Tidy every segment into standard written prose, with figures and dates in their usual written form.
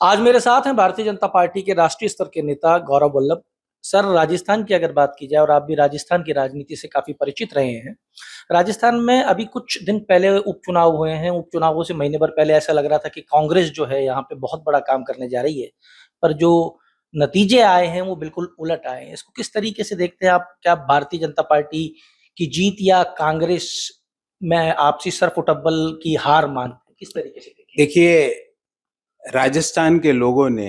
आज मेरे साथ हैं भारतीय जनता पार्टी के राष्ट्रीय स्तर के नेता गौरव वल्लभ। सर, राजस्थान की अगर बात की जाए और आप भी राजस्थान की राजनीति से काफी परिचित रहे हैं। राजस्थान में अभी कुछ दिन पहले उपचुनाव हुए हैं। उपचुनावों से महीने भर पहले ऐसा लग रहा था कि कांग्रेस जो है यहाँ पे बहुत बड़ा काम करने जा रही है, पर जो नतीजे आए हैं वो बिल्कुल उलट आए हैं। इसको किस तरीके से देखते हैं आप? क्या भारतीय जनता पार्टी की जीत या कांग्रेस में आपसी सरफुटब्बल की हार मानते हैं? किस तरीके से देखिए? देखिए, राजस्थान के लोगों ने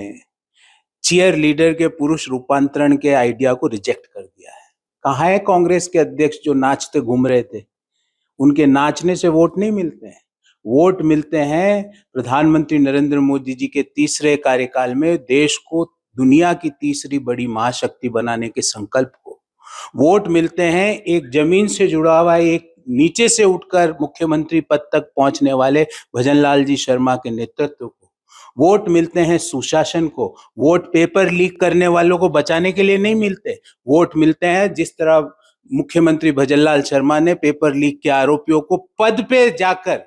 चीयर लीडर के पुरुष रूपांतरण के आइडिया को रिजेक्ट कर दिया है। कहाँ है कांग्रेस के अध्यक्ष जो नाचते घूम रहे थे? उनके नाचने से वोट नहीं मिलते हैं। वोट मिलते हैं प्रधानमंत्री नरेंद्र मोदी जी के तीसरे कार्यकाल में देश को दुनिया की तीसरी बड़ी महाशक्ति बनाने के संकल्प को। वोट मिलते हैं एक जमीन से जुड़ा हुआ, एक नीचे से उठकर मुख्यमंत्री पद तक पहुंचने वाले भजनलाल जी शर्मा के नेतृत्व को। वोट मिलते हैं सुशासन को। वोट पेपर लीक करने वालों को बचाने के लिए नहीं मिलते। वोट मिलते हैं जिस तरह मुख्यमंत्री भजनलाल शर्मा ने पेपर लीक के आरोपियों को पद पे जाकर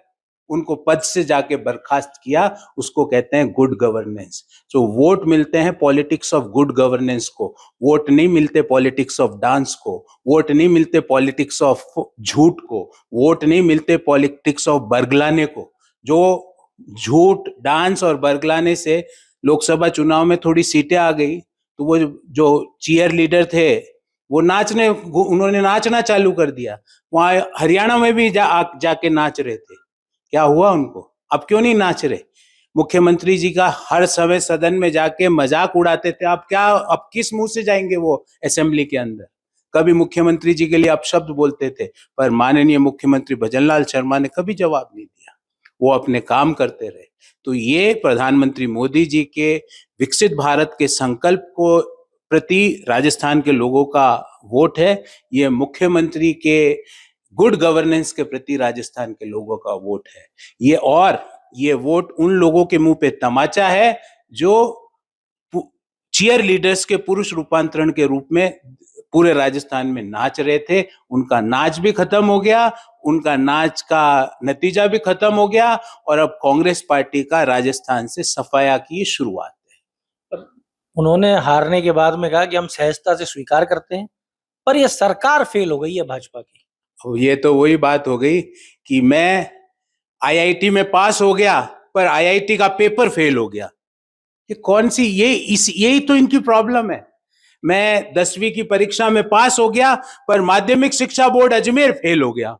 उनको पद से जाके बर्खास्त किया, उसको कहते हैं गुड गवर्नेंस। तो वोट मिलते हैं पॉलिटिक्स ऑफ गुड गवर्नेंस को। वोट नहीं मिलते पॉलिटिक्स ऑफ डांस को। वोट नहीं मिलते पॉलिटिक्स ऑफ झूठ को। वोट नहीं मिलते पॉलिटिक्स ऑफ बरगलाने को। जो झूठ, डांस और बरगलाने से लोकसभा चुनाव में थोड़ी सीटें आ गई, तो वो जो चीयर लीडर थे वो उन्होंने नाचना चालू कर दिया। वहां हरियाणा में भी जाके नाच रहे थे। क्या हुआ उनको? अब क्यों नहीं नाच रहे? मुख्यमंत्री जी का हर समय सदन में जाके मजाक उड़ाते थे। अब किस मुंह से जाएंगे वो असेंबली के अंदर? कभी मुख्यमंत्री जी के लिए अपशब्द बोलते थे, पर माननीय मुख्यमंत्री भजनलाल शर्मा ने कभी जवाब नहीं दिया। वो अपने काम करते रहे। तो ये प्रधानमंत्री मोदी जी के विकसित भारत के संकल्प को प्रति राजस्थान के लोगों का वोट है। ये मुख्यमंत्री के गुड गवर्नेंस के प्रति राजस्थान के लोगों का वोट है। ये वोट उन लोगों के मुंह पे तमाचा है जो चीयर लीडर्स के पुरुष रूपांतरण के रूप में पूरे राजस्थान में नाच रहे थे। उनका नाच भी खत्म हो गया, उनका नाच का नतीजा भी खत्म हो गया, और अब कांग्रेस पार्टी का राजस्थान से सफाया की शुरुआत है। उन्होंने हारने के बाद में कहा कि हम सहजता से स्वीकार करते हैं, पर यह सरकार फेल हो गई है भाजपा की। ये तो वही बात हो गई कि मैं आईआईटी में पास हो गया पर आईआईटी का पेपर फेल हो गया। ये कौन सी यही तो इनकी प्रॉब्लम है। मैं 10वीं की परीक्षा में पास हो गया पर माध्यमिक शिक्षा बोर्ड अजमेर फेल हो गया।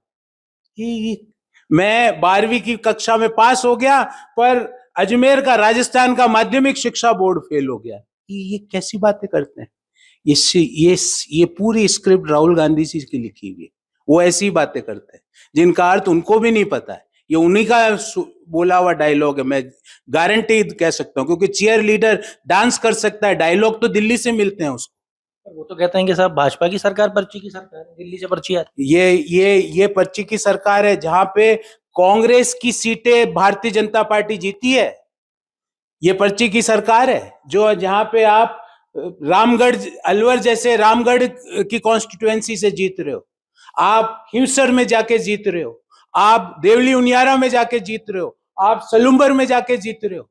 मैं 12वीं की कक्षा में पास हो गया पर अजमेर का राजस्थान का माध्यमिक शिक्षा बोर्ड फेल हो गया। ये कैसी बातें करते हैं? ये पूरी स्क्रिप्ट राहुल गांधी जी की लिखी हुई है। वो ऐसी बातें करते हैं जिनका अर्थ उनको भी नहीं पता है। ये उन्हीं का बोला हुआ डायलॉग है, मैं गारंटी कह सकता हूँ, क्योंकि चीयर लीडर डांस कर सकता है, डायलॉग तो दिल्ली से मिलते हैं उसको। वो तो कहते हैं कि साहब भाजपा की सरकार पर्ची की सरकार है, दिल्ली से पर्ची आती है। ये पर्ची की सरकार है जहां पे कांग्रेस की सीटें भारतीय जनता पार्टी जीती है। ये पर्ची की सरकार है जहां पे आप रामगढ़, अलवर जैसे रामगढ़ की कॉन्स्टिट्युएंसी से जीत रहे हो, आप हिमसर में जाके जीत रहे हो, आप देवली उनियारा में जाके जीत रहे हो, आप सलुम्बर में जाके जीत रहे हो।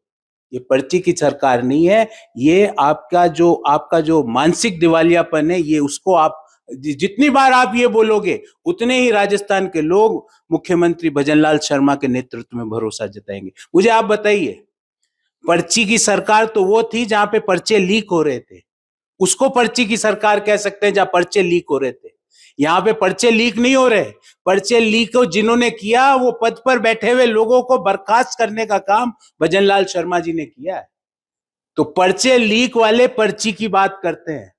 ये पर्ची की सरकार नहीं है। ये आपका जो मानसिक दिवालियापन है, ये उसको आप जितनी बार आप ये बोलोगे उतने ही राजस्थान के लोग मुख्यमंत्री भजनलाल शर्मा के नेतृत्व में भरोसा जताएंगे। मुझे आप बताइए, पर्ची की सरकार तो वो थी जहां पे पर्चे लीक हो रहे थे। उसको पर्ची की सरकार कह सकते हैं जहां पर्चे लीक हो रहे थे। यहाँ पे पर्चे लीक नहीं हो रहे। पर्चे लीक जिन्होंने किया वो पद पर बैठे हुए लोगों को बर्खास्त करने का काम भजनलाल शर्मा जी ने किया है। तो पर्चे लीक वाले पर्ची की बात करते हैं।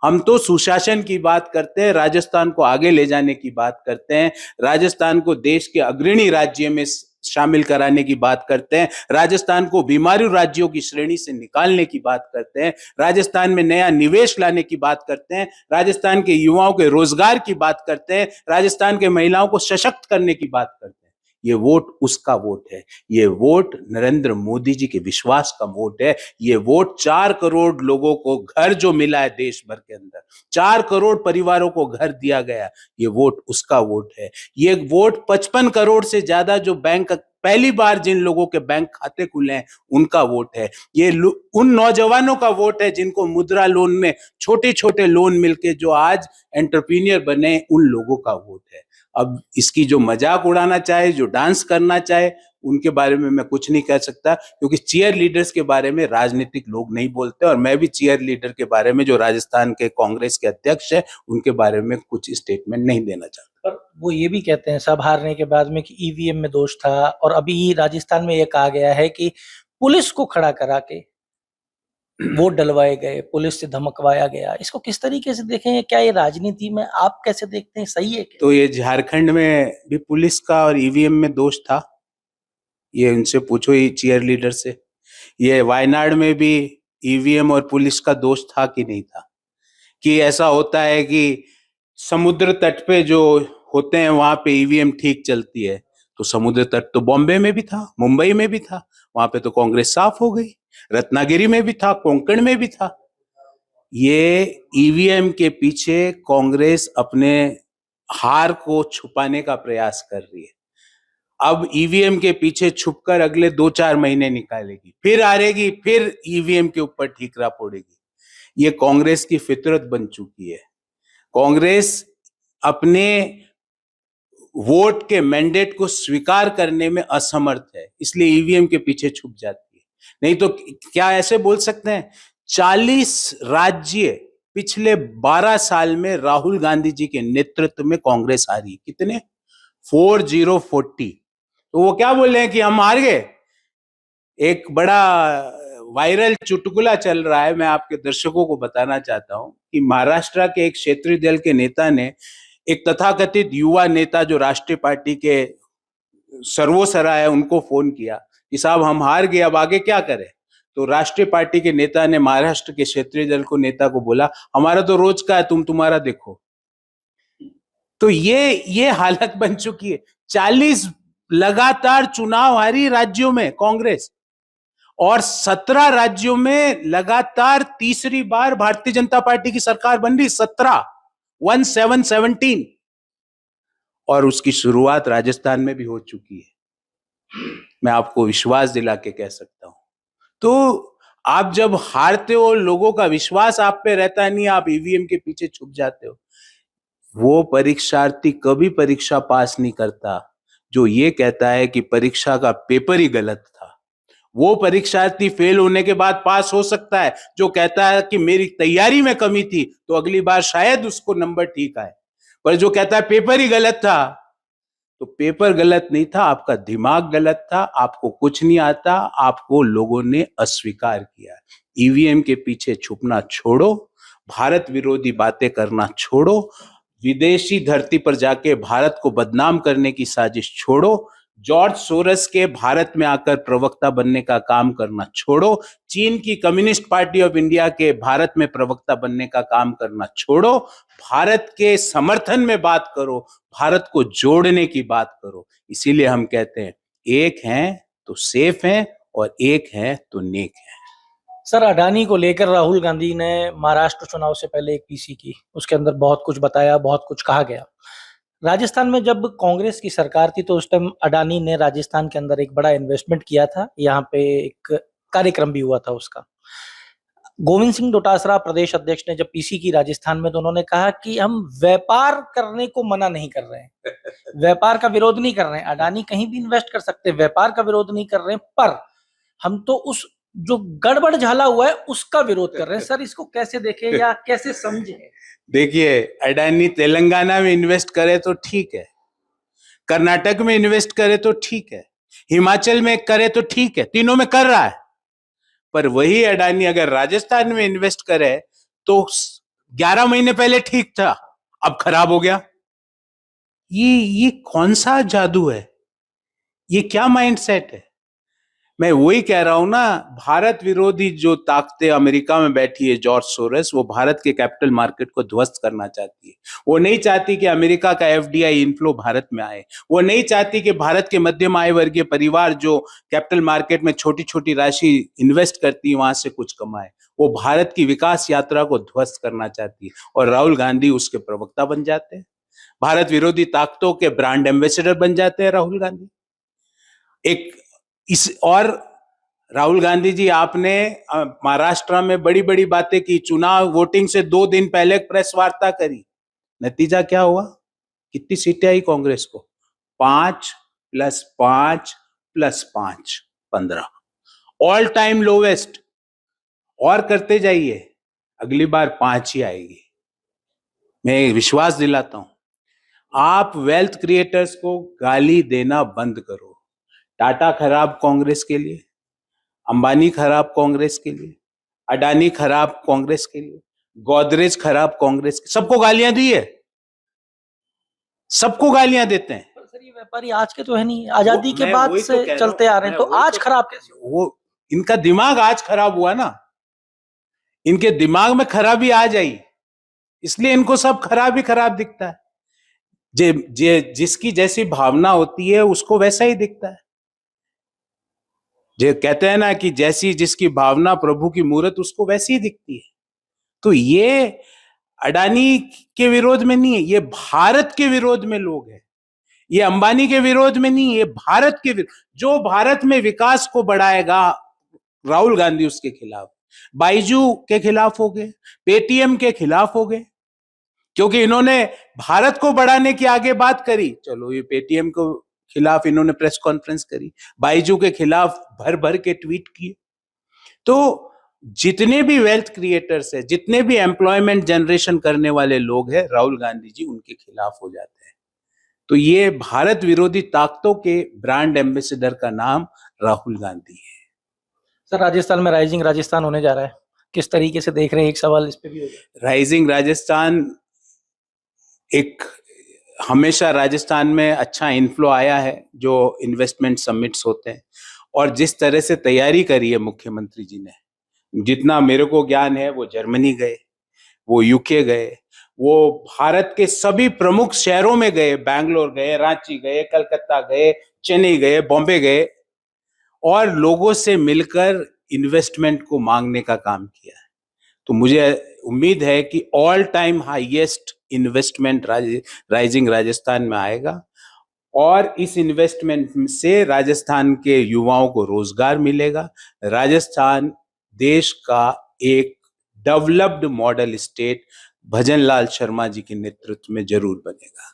हम तो सुशासन की बात करते हैं, राजस्थान को आगे ले जाने की बात करते हैं, राजस्थान को देश के अग्रणी राज्य में शामिल कराने की बात करते हैं, राजस्थान को बीमारू राज्यों की श्रेणी से निकालने की बात करते हैं, राजस्थान में नया निवेश लाने की बात करते हैं, राजस्थान के युवाओं के रोजगार की बात करते हैं, राजस्थान के महिलाओं को सशक्त करने की बात करते हैं। ये वोट उसका वोट है। ये वोट नरेंद्र मोदी जी के विश्वास का वोट है। ये वोट 4 करोड़ लोगों को घर जो मिला है देश भर के अंदर, 4 करोड़ परिवारों को घर दिया गया, ये वोट उसका वोट है। ये वोट 55 करोड़ से ज्यादा जो बैंक पहली बार जिन लोगों के बैंक खाते खुले हैं उनका वोट है। ये उन नौजवानों का वोट है जिनको मुद्रा लोन में छोटे छोटे लोन मिलके जो आज एंटरप्रेन्योर बने, उन लोगों का वोट है। अब इसकी जो मजाक उड़ाना चाहे, जो डांस करना चाहे, उनके बारे में मैं कुछ नहीं कह सकता, क्योंकि चीयर लीडर्स के बारे में राजनीतिक लोग नहीं बोलते, और मैं भी चीयर लीडर के बारे में, जो राजस्थान के कांग्रेस के अध्यक्ष है, उनके बारे में कुछ स्टेटमेंट नहीं देना चाहता। पर वो ये भी कहते हैं सब हारने के बाद में कि ईवीएम में दोष था, और अभी राजस्थान में ये कहा गया है कि पुलिस को खड़ा करा के वोट डलवाए गए, पुलिस से धमकवाया गया। इसको किस तरीके से देखें? क्या ये राजनीति में आप कैसे देखते हैं, सही है क्या? तो ये झारखंड में भी पुलिस का और ईवीएम में दोष था, ये उनसे पूछो ही चीयर लीडर से। ये वायनाड में भी ईवीएम और पुलिस का दोष था कि नहीं था? कि ऐसा होता है कि समुद्र तट पे जो होते हैं वहां पे ईवीएम ठीक चलती है, तो समुद्र तट तो बॉम्बे में भी था, मुंबई में भी था, वहां पे तो कांग्रेस साफ हो गई। रत्नागिरी में भी था, कोंकण में भी था। ये ईवीएम के पीछे कांग्रेस अपने हार को छुपाने का प्रयास कर रही है। अब ईवीएम के पीछे छुपकर अगले 2-4 महीने निकालेगी, फिर हारेगी, फिर ईवीएम के ऊपर ठीकरा फोड़ेगी। ये कांग्रेस की फितरत बन चुकी है। कांग्रेस अपने वोट के मैंडेट को स्वीकार करने में असमर्थ है, इसलिए ईवीएम के पीछे छुप जाती है। नहीं तो क्या ऐसे बोल सकते हैं 40 राज्य पिछले 12 साल में राहुल गांधी जी के नेतृत्व में कांग्रेस हारी? कितने? 4040। तो वो क्या बोल रहे हैं कि हम हार गए? एक बड़ा वायरल चुटकुला चल रहा है, मैं आपके दर्शकों को बताना चाहता हूं कि महाराष्ट्र के एक क्षेत्रीय दल के नेता ने एक तथाकथित युवा नेता जो राष्ट्रीय पार्टी के सर्वोसरा है उनको फोन किया कि साहब हम हार गए, अब आगे क्या करें? तो राष्ट्रीय पार्टी के नेता ने महाराष्ट्र के क्षेत्रीय दल को नेता को बोला, हमारा तो रोज का है, तुम तुम्हारा देखो। तो ये हालत बन चुकी है। 40 लगातार चुनाव हारी राज्यों में कांग्रेस, और 17 राज्यों में लगातार तीसरी बार भारतीय जनता पार्टी की सरकार बन रही। 17 और उसकी शुरुआत राजस्थान में भी हो चुकी है, मैं आपको विश्वास दिला के कह सकता हूं। तो आप जब हारते हो, लोगों का विश्वास आप पे रहता नहीं, आप ईवीएम के पीछे छुप जाते हो। वो परीक्षार्थी कभी परीक्षा पास नहीं करता जो ये कहता है कि परीक्षा का पेपर ही गलत था। वो परीक्षार्थी फेल होने के बाद पास हो सकता है जो कहता है कि मेरी तैयारी में कमी थी, तो अगली बार शायद उसको नंबर ठीक आए। पर जो कहता है पेपर ही गलत था, तो पेपर गलत नहीं था, आपका दिमाग गलत था, आपको कुछ नहीं आता, आपको लोगों ने अस्वीकार किया। ईवीएम के पीछे छुपना छोड़ो, भारत विरोधी बातें करना छोड़ो, विदेशी धरती पर जाके भारत को बदनाम करने की साजिश छोड़ो, जॉर्ज सोरस के भारत में आकर प्रवक्ता बनने का काम करना छोड़ो, चीन की कम्युनिस्ट पार्टी ऑफ इंडिया के भारत में प्रवक्ता बनने का काम करना छोड़ो, भारत के समर्थन में बात करो, भारत को जोड़ने की बात करो। इसीलिए हम कहते हैं एक हैं तो सेफ हैं और एक हैं तो नेक हैं। सर, अडानी को लेकर राहुल गांधी ने महाराष्ट्र चुनाव से पहले एक पीसी की, उसके अंदर बहुत कुछ बताया, बहुत कुछ कहा गया। राजस्थान में जब कांग्रेस की सरकार थी तो उस टाइम अडानी ने राजस्थान के अंदर एक बड़ा इन्वेस्टमेंट किया था, यहाँ पे एक कार्यक्रम भी हुआ था उसका। गोविंद सिंह डोटासरा प्रदेश अध्यक्ष ने जब पीसी की राजस्थान में, तो उन्होंने कहा कि हम व्यापार करने को मना नहीं कर रहे हैं, व्यापार का विरोध नहीं कर रहे हैं, अडानी कहीं भी इन्वेस्ट कर सकते हैं, व्यापार का विरोध नहीं कर रहे हैं, पर हम तो उस जो गड़बड़ झाला हुआ है उसका विरोध कर रहे हैं। सर, इसको कैसे देखें या कैसे समझें? देखिए, अडानी तेलंगाना में इन्वेस्ट करे तो ठीक है, कर्नाटक में इन्वेस्ट करे तो ठीक है, हिमाचल में करे तो ठीक है, तीनों में कर रहा है। पर वही अडानी अगर राजस्थान में इन्वेस्ट करे तो 11 महीने पहले ठीक था, अब खराब हो गया। ये कौन सा जादू है? ये क्या माइंडसेट है? मैं वही कह रहा हूं ना, भारत विरोधी जो ताकतें अमेरिका में बैठी है, जॉर्ज सोरस, वो भारत के कैपिटल मार्केट को ध्वस्त करना चाहती है। वो नहीं चाहती कि अमेरिका का एफडीआई इनफ्लो भारत में आए। वो नहीं चाहती कि भारत के मध्यम आय वर्गीय परिवार जो कैपिटल मार्केट में छोटी छोटी राशि इन्वेस्ट करती है वहां से कुछ कमाए। वो भारत की विकास यात्रा को ध्वस्त करना चाहती है, और राहुल गांधी उसके प्रवक्ता बन जाते हैं, भारत विरोधी ताकतों के ब्रांड एम्बेसडर बन जाते हैं राहुल गांधी। एक इस और राहुल गांधी जी, आपने महाराष्ट्र में बड़ी बड़ी बातें की, चुनाव वोटिंग से 2 दिन पहले प्रेस वार्ता करी, नतीजा क्या हुआ? कितनी सीटें आई कांग्रेस को? 5 + 5 + 5 15, ऑल टाइम लोवेस्ट। और करते जाइए, अगली बार 5 ही आएगी, मैं विश्वास दिलाता हूं। आप वेल्थ क्रिएटर्स को गाली देना बंद करो। टाटा खराब कांग्रेस के लिए, अंबानी खराब कांग्रेस के लिए, अडानी खराब कांग्रेस के लिए, गोदरेज खराब कांग्रेस के, सबको गालियां दी है, सबको गालियां देते हैं। सर ये व्यापारी आज के तो है नहीं, आजादी के बाद वही से तो चलते आ रहे हैं, तो आज खराब कैसे? वो इनका दिमाग आज खराब हुआ ना, इनके दिमाग में खराबी आ जाई, इसलिए इनको सब खराब ही खराब दिखता है। जिसकी जैसी भावना होती है उसको वैसा ही दिखता है। जो कहते हैं ना कि जैसी जिसकी भावना प्रभु की मूरत, उसको वैसी ही दिखती है। तो ये अडानी के विरोध में नहीं है, ये भारत के विरोध में लोग हैं। ये अंबानी के विरोध में नहीं, ये भारत के विरोध। जो भारत में विकास को बढ़ाएगा, राहुल गांधी उसके खिलाफ, बाइजू के खिलाफ हो गए, पेटीएम के खिलाफ हो गए, क्योंकि इन्होंने भारत को बढ़ाने की आगे बात करी। चलो, ये पेटीएम को खिलाफ इन्होंने प्रेस कॉन्फ्रेंस करी, बाइजू के खिलाफ भर भर के ट्वीट किए। तो जितने भी वेल्थ क्रिएटर्स है, जितने भी एम्प्लॉयमेंट जनरेशन करने वाले लोग हैं, राहुल गांधी जी उनके खिलाफ हो जाते हैं। तो ये भारत विरोधी ताकतों के ब्रांड एम्बेसडर का नाम राहुल गांधी है। सर राजस्थान में राइजिंग राजस्थान होने जा रहा है, किस तरीके से देख रहे हैं? एक सवाल इस पे भी हो जाए। राइजिंग राजस्थान, एक हमेशा राजस्थान में अच्छा इन्फ्लो आया है जो इन्वेस्टमेंट समिट्स होते हैं, और जिस तरह से तैयारी करी है मुख्यमंत्री जी ने, जितना मेरे को ज्ञान है, वो जर्मनी गए, वो यूके गए, वो भारत के सभी प्रमुख शहरों में गए, बैंगलोर गए, रांची गए, कलकत्ता गए, चेन्नई गए, बॉम्बे गए, और लोगों से मिलकर इन्वेस्टमेंट को मांगने का काम किया है। तो मुझे उम्मीद है कि all time highest investment rising Rajasthan में आएगा, और इस इन्वेस्टमेंट से राजस्थान के युवाओं को रोजगार मिलेगा। राजस्थान देश का एक developed model state Bhajanlal Sharma ji के नेतृत्व में जरूर बनेगा।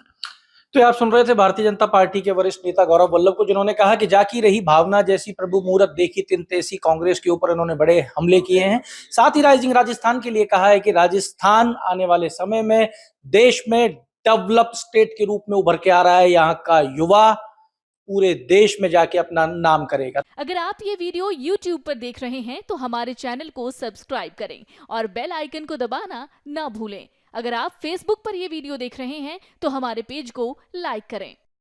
तो आप सुन रहे थे भारतीय जनता पार्टी के वरिष्ठ नेता गौरव वल्लभ को, जिन्होंने कहा कि जाकी रही भावना जैसी प्रभु मूरत देखी तिन तैसी, कांग्रेस के ऊपर इन्होंने बड़े हमले किए हैं। साथ ही राइजिंग राजस्थान के लिए कहा है कि राजस्थान आने वाले समय में देश में डेवलप स्टेट के रूप में उभर के आ रहा है। यहाँ का युवा पूरे देश में जाके अपना नाम करेगा। अगर आप ये वीडियो YouTube पर देख रहे हैं तो हमारे चैनल को सब्सक्राइब करें और बेल आइकन को दबाना ना भूलें। अगर आप Facebook पर ये वीडियो देख रहे हैं तो हमारे पेज को लाइक करें।